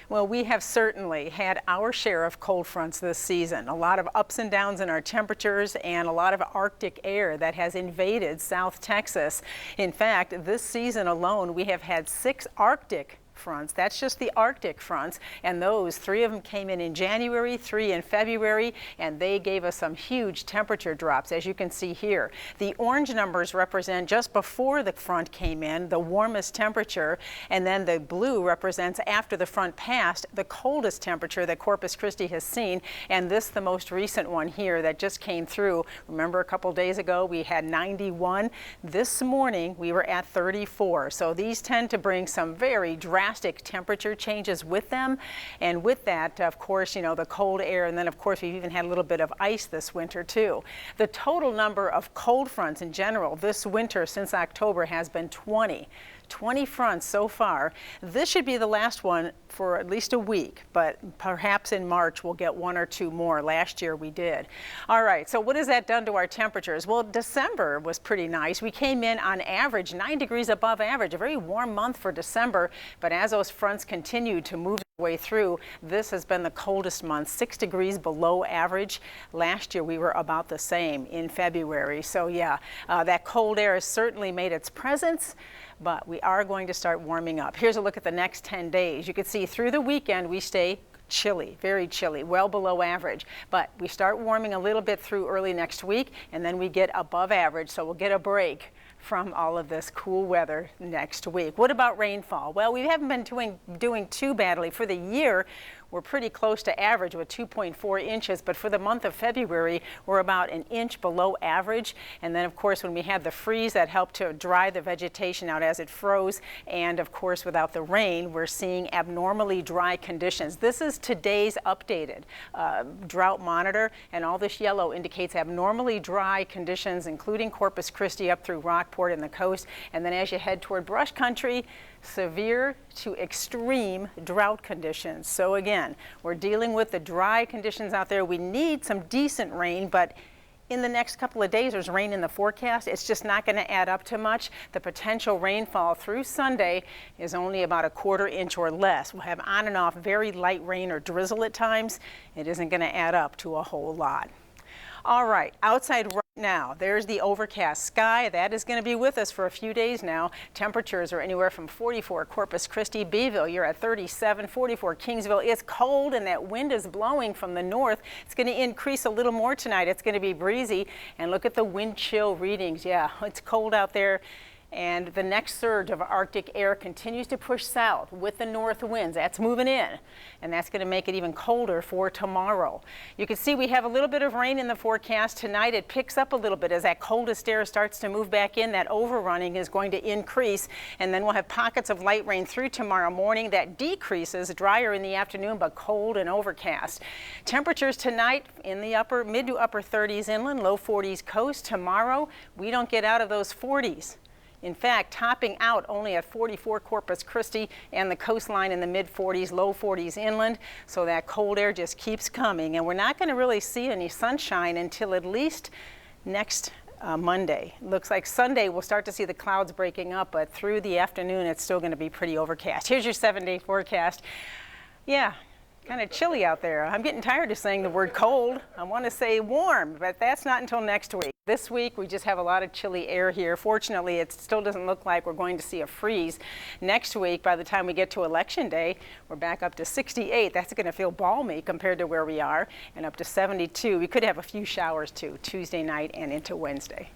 Well, we have certainly had our share of cold fronts this season. A lot of ups and downs in our temperatures and a lot of Arctic air that has invaded South Texas. In fact, this season alone, we have had 6 Arctic fronts. That's just the Arctic fronts, and those 3 of them came in January, 3 in February, and they gave us some huge temperature drops, as you can see here. The orange numbers represent just before the front came in, the warmest temperature, and then the blue represents after the front passed, the coldest temperature that Corpus Christi has seen, and this the most recent one here that just came through. Remember a couple days ago we had 91. This morning we were at 34, so these tend to bring some very drastic temperature changes with them, and with that, of course, you know, the cold air, and then of course we've even had a little bit of ice this winter too. The total number of cold fronts in general this winter since October has been 20 fronts so far. This should be the last one for at least a week, but perhaps in March we'll get 1 or 2 more. Last year we did. All right, so what has that done to our temperatures? Well, December was pretty nice. We came in on average 9 degrees above average, a very warm month for December, but as those fronts continue to move their way through, this has been the coldest month, 6 degrees below average. Last year we were about the same in February. So yeah, that cold air has certainly made its presence, but we are going to start warming up. Here's a look at the next 10 days. You can see through the weekend we stay chilly, very chilly, well below average, but we start warming a little bit through early next week, and then we get above average, so we'll get a break from all of this cool weather next week. What about rainfall? Well, we haven't been doing too badly. For the year, we're pretty close to average with 2.4 inches, but for the month of February, we're about an inch below average. And then, of course, when we had the freeze, that helped to dry the vegetation out as it froze. And, of course, without the rain, we're seeing abnormally dry conditions. This is today's updated drought monitor, and all this yellow indicates abnormally dry conditions, including Corpus Christi up through Rockport and the coast. And then as you head toward brush country, severe to extreme drought conditions. So again, we're dealing with the dry conditions out there. We need some decent rain, but in the next couple of days, there's rain in the forecast. It's just not going to add up to much. The potential rainfall through Sunday is only about a 1/4 inch or less. We'll have on and off very light rain or drizzle at times. It isn't going to add up to a whole lot. All right, outside right now, there's the overcast sky. That is going to be with us for a few days now. Temperatures are anywhere from 44 Corpus Christi, Beeville, you're at 37, 44 Kingsville. It's cold and that wind is blowing from the north. It's going to increase a little more tonight. It's going to be breezy, and look at the wind chill readings. Yeah, it's cold out there. And the next surge of Arctic air continues to push south with the north winds. That's moving in, and that's going to make it even colder for tomorrow. You can see we have a little bit of rain in the forecast tonight. It picks up a little bit as that coldest air starts to move back in. That overrunning is going to increase, and then we'll have pockets of light rain through tomorrow morning. That decreases, drier in the afternoon, but cold and overcast. Temperatures tonight in the mid to upper 30s inland, low 40s coast. Tomorrow, we don't get out of those 40s. In fact, topping out only at 44 Corpus Christi and the coastline in the mid-40s, low 40s inland. So that cold air just keeps coming, and we're not going to really see any sunshine until at least next Monday. Looks like Sunday we'll start to see the clouds breaking up, but through the afternoon it's still going to be pretty overcast. Here's your 7-day forecast. Yeah. Kind of chilly out there. I'm getting tired of saying the word cold. I want to say warm, but that's not until next week. This week, we just have a lot of chilly air here. Fortunately, it still doesn't look like we're going to see a freeze. Next week, by the time we get to Election Day, we're back up to 68. That's going to feel balmy compared to where we are, and up to 72. We could have a few showers too, Tuesday night and into Wednesday.